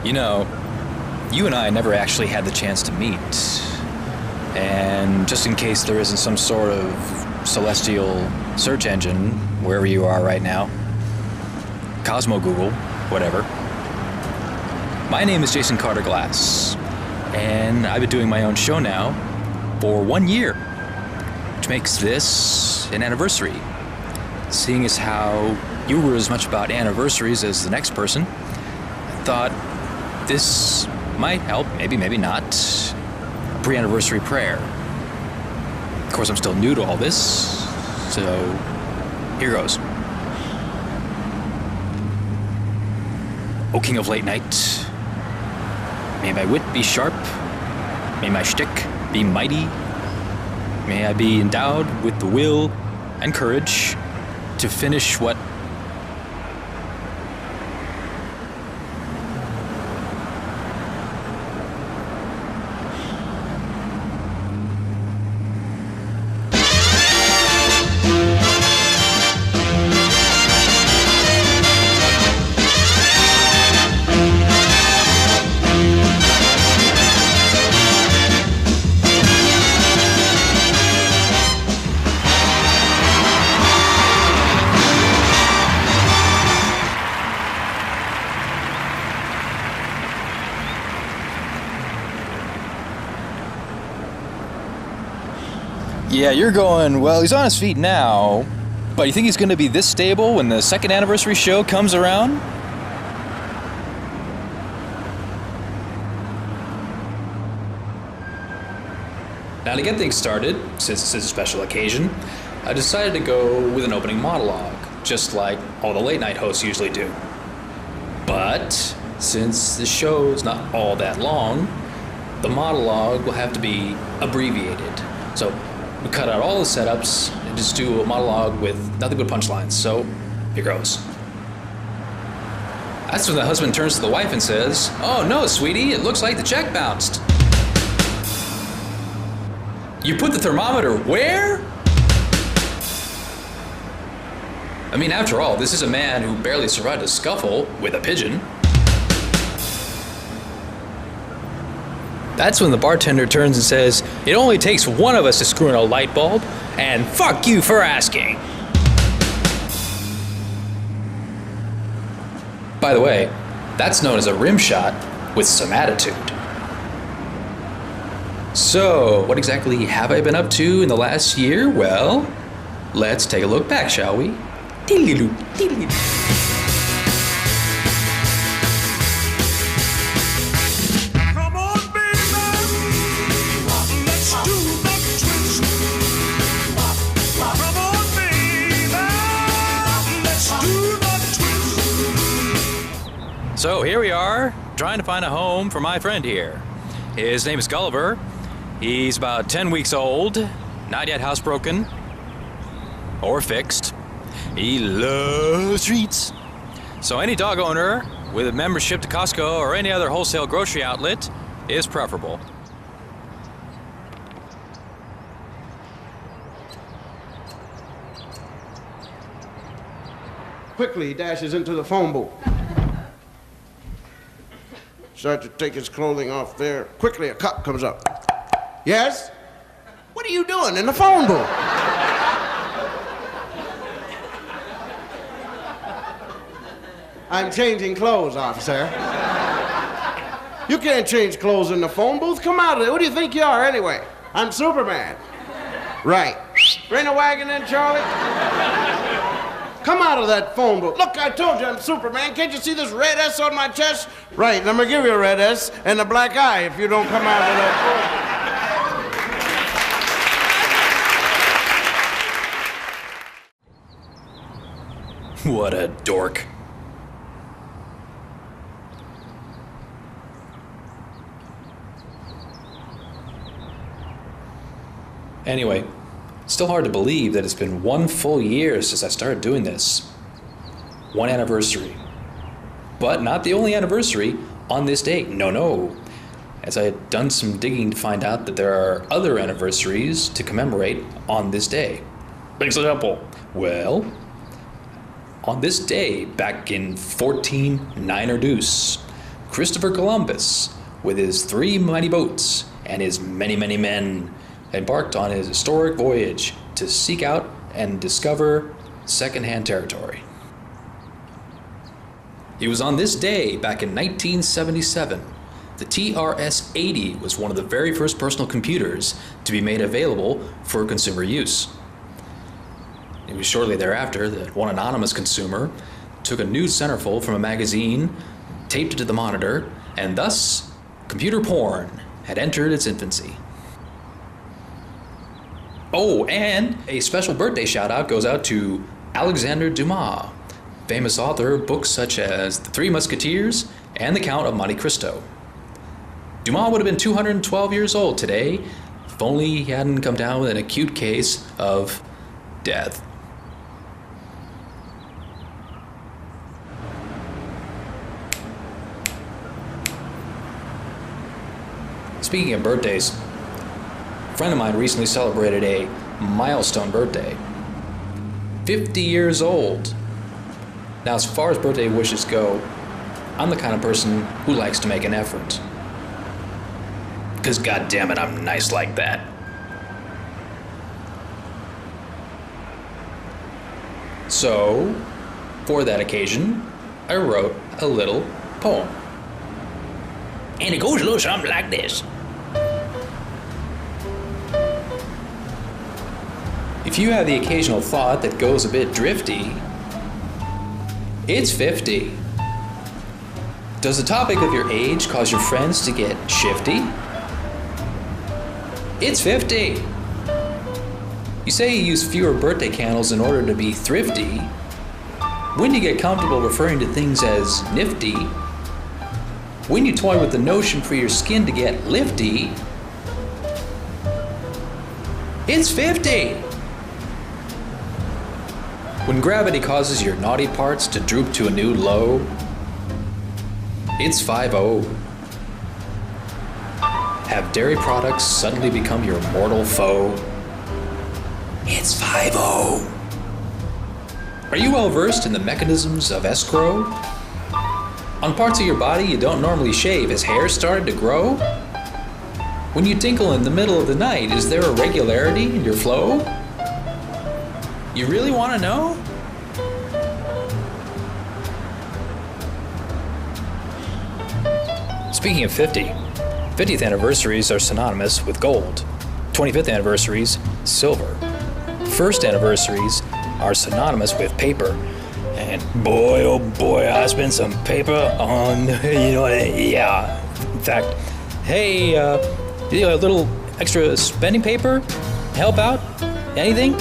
You know, you and I never actually had the chance to meet. And just in case there isn't some sort of celestial search engine wherever you are right now, Cosmo Google, whatever. My name is Jason Carter Glass, and I've been doing my own show now for 1 year, which makes this an anniversary. Seeing as how you were as much about anniversaries as the next person, I thought this might help, maybe not, a pre-anniversary prayer. Of course, I'm still new to all this, so here goes. O King of Late Night, may my wit be sharp, may my shtick be mighty, may I be endowed with the will and courage to finish what Yeah, you're going, well, he's on his feet now, but you think he's going to be this stable when the second anniversary show comes around? Now, to get things started, since this is a special occasion, I decided to go with an opening monologue, just like all the late night hosts usually do. But since the show's not all that long, the monologue will have to be abbreviated. So we cut out all the setups and just do a monologue with nothing but punchlines. So here goes. That's when the husband turns to the wife and says, "Oh no, sweetie, it looks like the check bounced." "You put the thermometer where?" I mean, after all, this is a man who barely survived a scuffle with a pigeon. That's when the bartender turns and says, "It only takes one of us to screw in a light bulb, and fuck you for asking." By the way, that's known as a rim shot with some attitude. So, what exactly have I been up to in the last year? Well, let's take a look back, shall we? So here we are, trying to find a home for my friend here. His name is Gulliver. He's about 10 weeks old, not yet housebroken or fixed. He loves treats. So any dog owner with a membership to Costco or any other wholesale grocery outlet is preferable. Quickly, he dashes into the phone booth. Starts to take his clothing off there. Quickly, a cop comes up. "Yes? What are you doing in the phone booth?" "I'm changing clothes, officer." "You can't change clothes in the phone booth. Come out of there. Who do you think you are, anyway?" "I'm Superman." "Right. Bring a wagon in, Charlie." "Come out of that phone booth. Look, I told you I'm Superman. Can't you see this red S on my chest?" "Right, and I'm gonna give you a red S and a black eye if you don't come out of that phone booth." What a dork. Anyway, still hard to believe that it's been 1 full year since I started doing this. 1 anniversary. But not the only anniversary on this date. No. As I had done some digging to find out that there are other anniversaries to commemorate on this day. Example. Well, on this day, back in 14 Niner Deuce, Christopher Columbus, with his 3 mighty boats and his many, many men, embarked on his historic voyage to seek out and discover secondhand territory. It was on this day, back in 1977, the TRS-80 was one of the very first personal computers to be made available for consumer use. It was shortly thereafter that one anonymous consumer took a nude centerfold from a magazine, taped it to the monitor, and thus, computer porn had entered its infancy. Oh, and a special birthday shout out goes out to Alexandre Dumas, famous author of books such as The Three Musketeers and The Count of Monte Cristo. Dumas would have been 212 years old today if only he hadn't come down with an acute case of death. Speaking of birthdays, a friend of mine recently celebrated a milestone birthday. 50 years old. Now, as far as birthday wishes go, I'm the kind of person who likes to make an effort. Because goddammit, I'm nice like that. So, for that occasion, I wrote a little poem. And it goes a little something like this. If you have the occasional thought that goes a bit drifty, it's 50. Does the topic of your age cause your friends to get shifty? It's 50. You say you use fewer birthday candles in order to be thrifty. When you get comfortable referring to things as nifty, when you toy with the notion for your skin to get lifty, it's 50. When gravity causes your naughty parts to droop to a new low, it's 50. Have dairy products suddenly become your mortal foe? It's 50. Are you well versed in the mechanisms of escrow? On parts of your body you don't normally shave, has hair started to grow? When you tinkle in the middle of the night, is there a regularity in your flow? You really want to know? Speaking of 50, 50th anniversaries are synonymous with gold. 25th anniversaries, silver. First anniversaries are synonymous with paper. And boy, oh boy, I spent some paper on, yeah. In fact, hey, a little extra spending paper? Help out? Anything?